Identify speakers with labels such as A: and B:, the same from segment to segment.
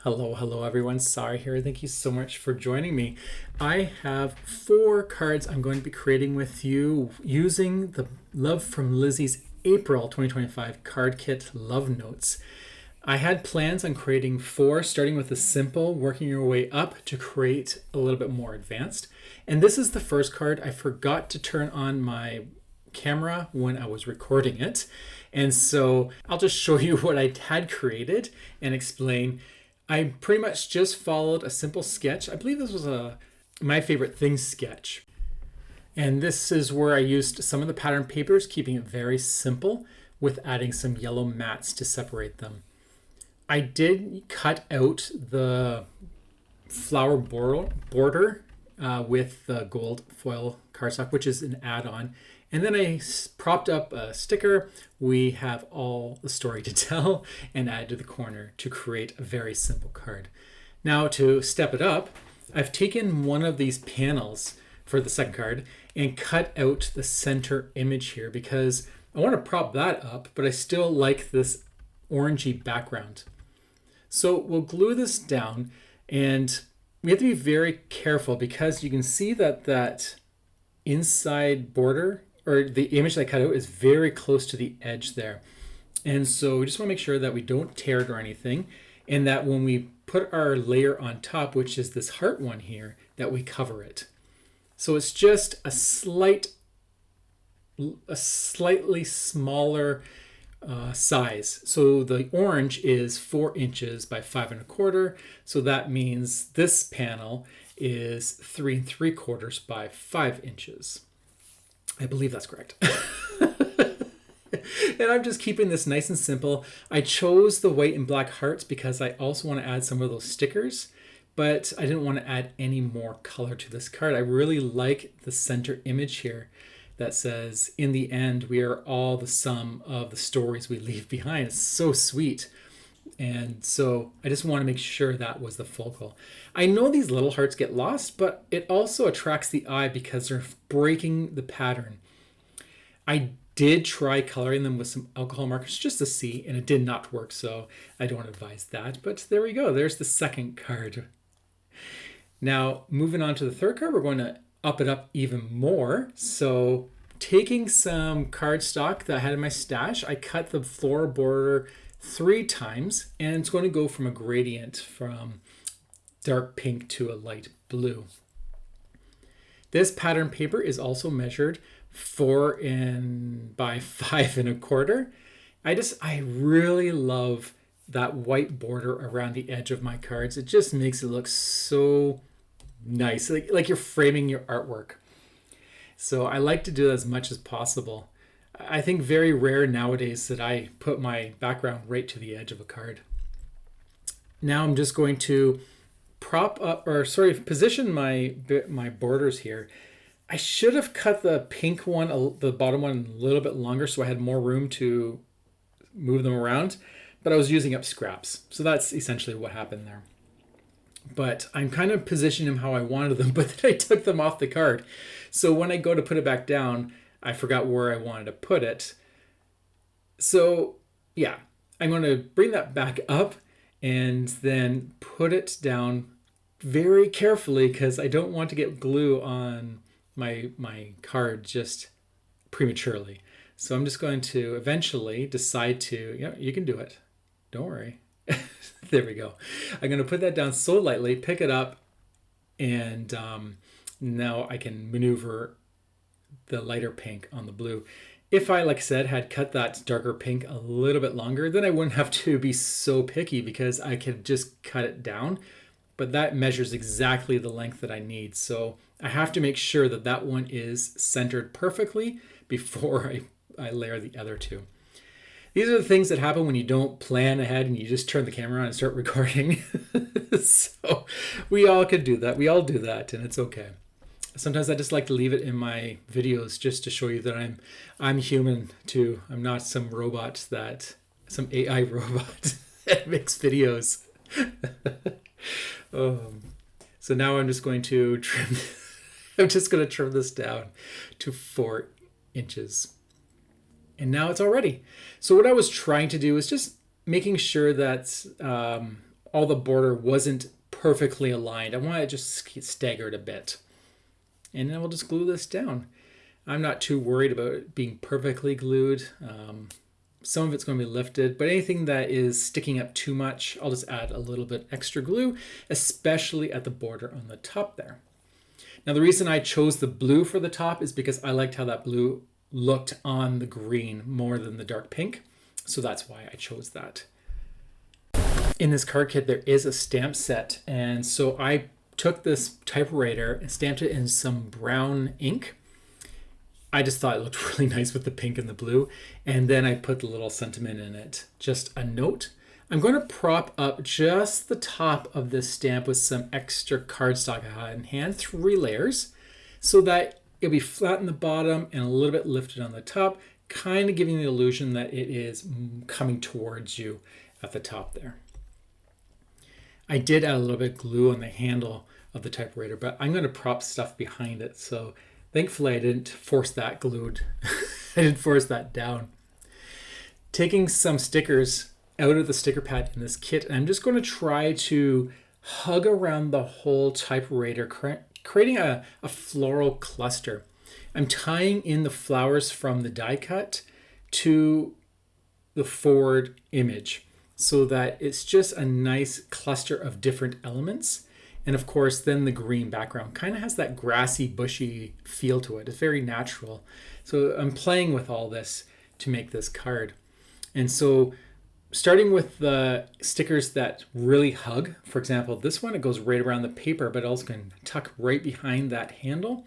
A: Hello everyone. Sorry here. Thank you so much for joining me. I have 4 cards I'm going to be creating with you using the Love from Lizi's April 2025 card kit Love Notes. I had plans on creating 4, starting with the simple, working your way up to create a little bit more advanced. And this is the first card. I forgot to turn on my camera when I was recording it. And so I'll just show you what I had created and explain. I pretty much just followed a simple sketch. I believe this was a my favorite things sketch. And this is where I used some of the pattern papers, keeping it very simple with adding some yellow mats to separate them. I did cut out the flower border with the gold foil cardstock, which is an add-on. And then I propped up a sticker. We have all the story to tell and add to the corner to create a very simple card. Now to step it up, I've taken one of these panels for the second card and cut out the center image here because I want to prop that up, but I still like this orangey background. So we'll glue this down, and we have to be very careful because you can see that inside border or the image that I cut out is very close to the edge there. And so we just want to make sure that we don't tear it or anything, and that when we put our layer on top, which is this heart one here, that we cover it. So it's just a slightly smaller size. So the orange is 4 inches by 5 1/4. So that means this panel is 3 3/4 by 5 inches. I believe that's correct. And I'm just keeping this nice and simple. I chose the white and black hearts because I also want to add some of those stickers, but I didn't want to add any more color to this card. I really like the center image here that says, in the end, we are all the sum of the stories we leave behind. It's so sweet. And so I just want to make sure that was the focal. I know these little hearts get lost, but it also attracts the eye because they're breaking the pattern. I did try coloring them with some alcohol markers just to see, and it did not work, so I don't advise that. But there we go. There's the second card. Now, moving on to the third card, we're going to up it up even more. So taking some cardstock that I had in my stash, I cut the floral border 3 times, and it's going to go from a gradient from dark pink to a light blue. This pattern paper is also measured 4 by 5 1/4. I really love that white border around the edge of my cards. It just makes it look so nice, like you're framing your artwork. So I like to do that as much as possible. I think very rare nowadays that I put my background right to the edge of a card. Now I'm just going to position my borders here. I should have cut the pink one, the bottom one, a little bit longer so I had more room to move them around, but I was using up scraps. So that's essentially what happened there. But I'm kind of positioning them how I wanted them, but then I took them off the card. So when I go to put it back down, I forgot where I wanted to put it. So yeah, I'm going to bring that back up and then put it down very carefully because I don't want to get glue on my card just prematurely. So I'm just going to eventually decide to, you can do it. Don't worry. There we go. I'm going to put that down so lightly, pick it up, and now I can maneuver the lighter pink on the blue. If I, like I said, had cut that darker pink a little bit longer, then I wouldn't have to be so picky because I could just cut it down. But that measures exactly the length that I need. So I have to make sure that that one is centered perfectly before I layer the other 2. These are the things that happen when you don't plan ahead and you just turn the camera on and start recording. So we all could do that. We all do that, and it's okay. Sometimes I just like to leave it in my videos just to show you that I'm human too. I'm not some AI robot that makes videos. So now I'm just going to trim. I'm just going to trim this down to 4 inches. And now it's all ready. So what I was trying to do is just making sure that all the border wasn't perfectly aligned. I want it just staggered a bit. And then we'll just glue this down. I'm not too worried about it being perfectly glued. Some of it's going to be lifted, but anything that is sticking up too much, I'll just add a little bit extra glue, especially at the border on the top there. Now the reason I chose the blue for the top is because I liked how that blue looked on the green more than the dark pink. So that's why I chose that. In this card kit, there is a stamp set. And so I took this typewriter and stamped it in some brown ink. I just thought it looked really nice with the pink and the blue. And then I put the little sentiment in it. Just a note. I'm going to prop up just the top of this stamp with some extra cardstock I had in hand, 3 layers, so that it'll be flat in the bottom and a little bit lifted on the top, kind of giving the illusion that it is coming towards you at the top there. I did add a little bit of glue on the handle of the typewriter, but I'm going to prop stuff behind it. So thankfully I didn't force that glued. I didn't force that down. Taking some stickers out of the sticker pad in this kit, and I'm just going to try to hug around the whole typewriter, creating a floral cluster. I'm tying in the flowers from the die cut to the forward image so that it's just a nice cluster of different elements. And of course, then the green background kind of has that grassy, bushy feel to it. It's very natural. So I'm playing with all this to make this card. And so starting with the stickers that really hug, for example, this one, it goes right around the paper, but also can tuck right behind that handle.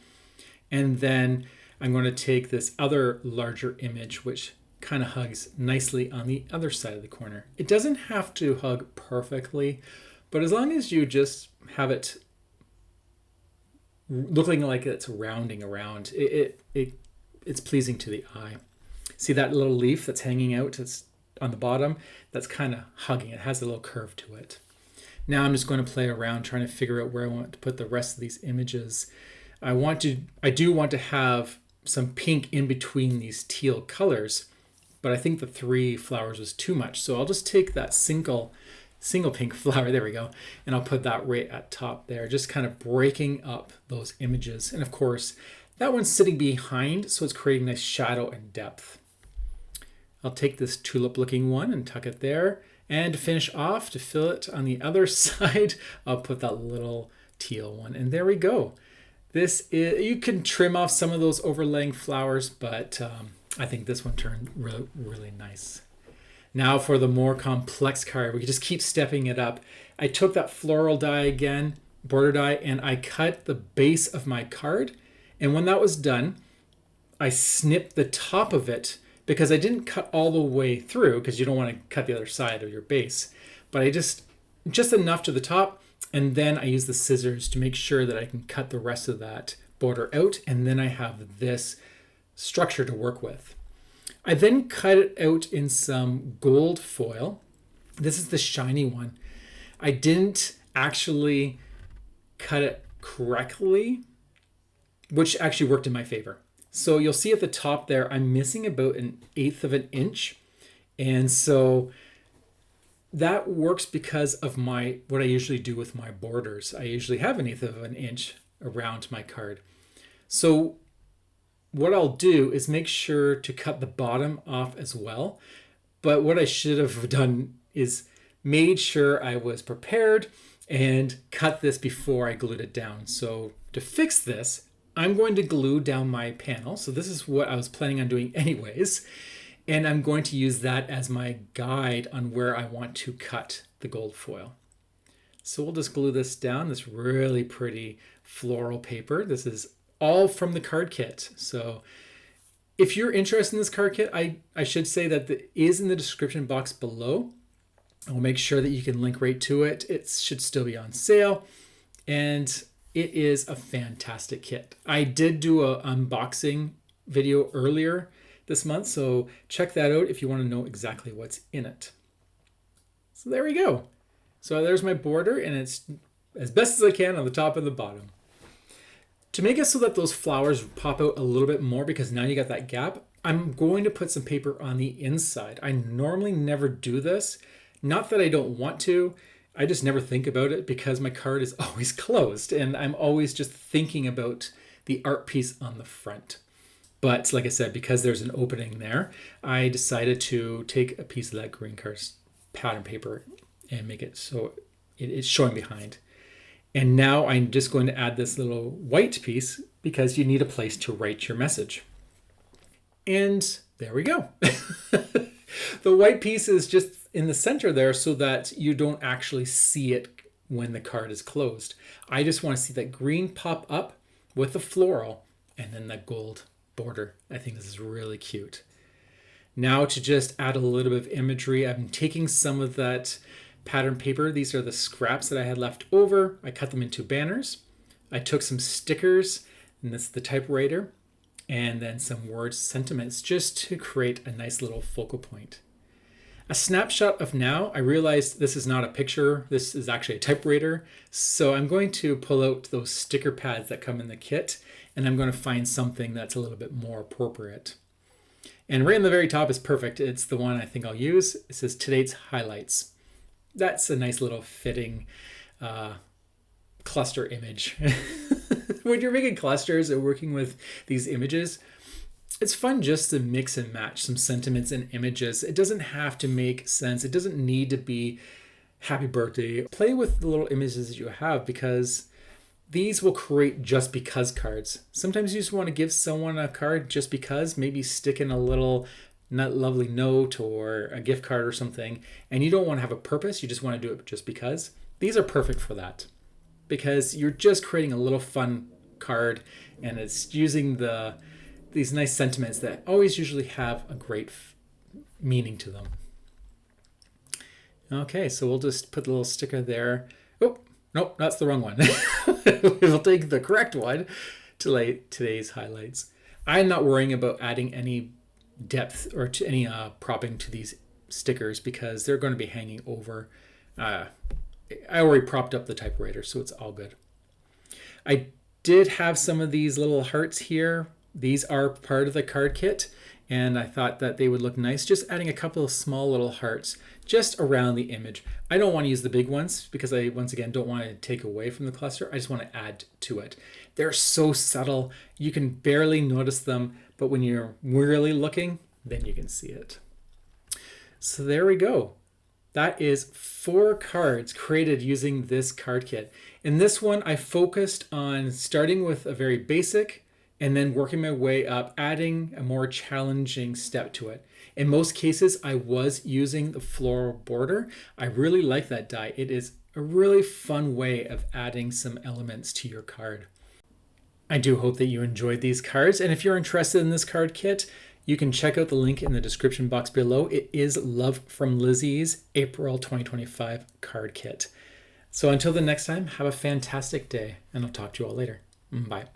A: And then I'm going to take this other larger image, which kind of hugs nicely on the other side of the corner. It doesn't have to hug perfectly, but as long as you just have it looking like it's rounding around, it's pleasing to the eye. See that little leaf that's hanging out? It's on the bottom, that's kind of hugging. It has a little curve to it. Now I'm just going to play around trying to figure out where I want to put the rest of these images. I do want to have some pink in between these teal colors, but I think the 3 flowers was too much. So I'll just take that single pink flower, there we go, and I'll put that right at top there, just kind of breaking up those images. And of course, that one's sitting behind, so it's creating nice shadow and depth. I'll take this tulip looking one and tuck it there. And to finish off, to fill it on the other side, I'll put that little teal one. And there we go. This is, you can trim off some of those overlaying flowers, but I think this one turned really, really nice. Now for the more complex card, we can just keep stepping it up. I took that floral die again, border die, and I cut the base of my card. And when that was done, I snipped the top of it, because I didn't cut all the way through, because you don't want to cut the other side of your base. But I just enough to the top, and then I use the scissors to make sure that I can cut the rest of that border out, and then I have this structure to work with. I then cut it out in some gold foil. This is the shiny one. I didn't actually cut it correctly, which actually worked in my favor. So you'll see at the top there, I'm missing about 1/8 of an inch. And so that works because of what I usually do with my borders. I usually have 1/8 of an inch around my card. So what I'll do is make sure to cut the bottom off as well. But what I should have done is made sure I was prepared and cut this before I glued it down. So to fix this, I'm going to glue down my panel. So this is what I was planning on doing anyways. And I'm going to use that as my guide on where I want to cut the gold foil. So we'll just glue this down, this really pretty floral paper. This is all from the card kit. So if you're interested in this card kit, I should say that it is in the description box below. I'll make sure that you can link right to it. It should still be on sale. And it is a fantastic kit. I did do an unboxing video earlier this month, so check that out if you want to know exactly what's in it. So there we go. So there's my border, and it's as best as I can on the top and the bottom. To make it so that those flowers pop out a little bit more, because now you got that gap, I'm going to put some paper on the inside. I normally never do this. Not that I don't want to. I just never think about it because my card is always closed and I'm always just thinking about the art piece on the front. But like I said, because there's an opening there, I decided to take a piece of that green card pattern paper and make it so it's showing behind. And now I'm just going to add this little white piece because you need a place to write your message. And there we go. The white piece is just in the center there so that you don't actually see it when the card is closed. I just want to see that green pop up with the floral and then that gold border. I think this is really cute. Now to just add a little bit of imagery, I'm taking some of that pattern paper. These are the scraps that I had left over. I cut them into banners. I took some stickers, and this is the typewriter, and then some word sentiments just to create a nice little focal point. A snapshot of now, I realized this is not a picture, this is actually a typewriter. So I'm going to pull out those sticker pads that come in the kit, and I'm going to find something that's a little bit more appropriate. And right in the very top is perfect. It's the one I think I'll use. It says today's highlights. That's a nice little fitting cluster image. When you're making clusters or working with these images, it's fun just to mix and match some sentiments and images. It doesn't have to make sense. It doesn't need to be happy birthday. Play with the little images that you have because these will create just because cards. Sometimes you just want to give someone a card just because, maybe stick in a little not lovely note or a gift card or something, and you don't want to have a purpose, you just want to do it just because. These are perfect for that because you're just creating a little fun card and it's using these nice sentiments that always usually have a great meaning to them. Okay, so we'll just put the little sticker there. Oh, nope, that's the wrong one. We'll take the correct one to today's highlights. I'm not worrying about adding any depth or to any propping to these stickers because they're going to be hanging over. I already propped up the typewriter, so it's all good. I did have some of these little hearts here. These are part of the card kit, and I thought that they would look nice. Just adding a couple of small little hearts just around the image. I don't want to use the big ones because I, once again, don't want to take away from the cluster. I just want to add to it. They're so subtle. You can barely notice them, but when you're really looking, then you can see it. So there we go. That is 4 cards created using this card kit. In this one, I focused on starting with a very basic and then working my way up, adding a more challenging step to it. In most cases, I was using the floral border. I really like that die. It is a really fun way of adding some elements to your card. I do hope that you enjoyed these cards, and if you're interested in this card kit, you can check out the link in the description box below. It is Love From Lizi's April 2025 card kit. So until the next time, have a fantastic day, and I'll talk to you all later. Bye.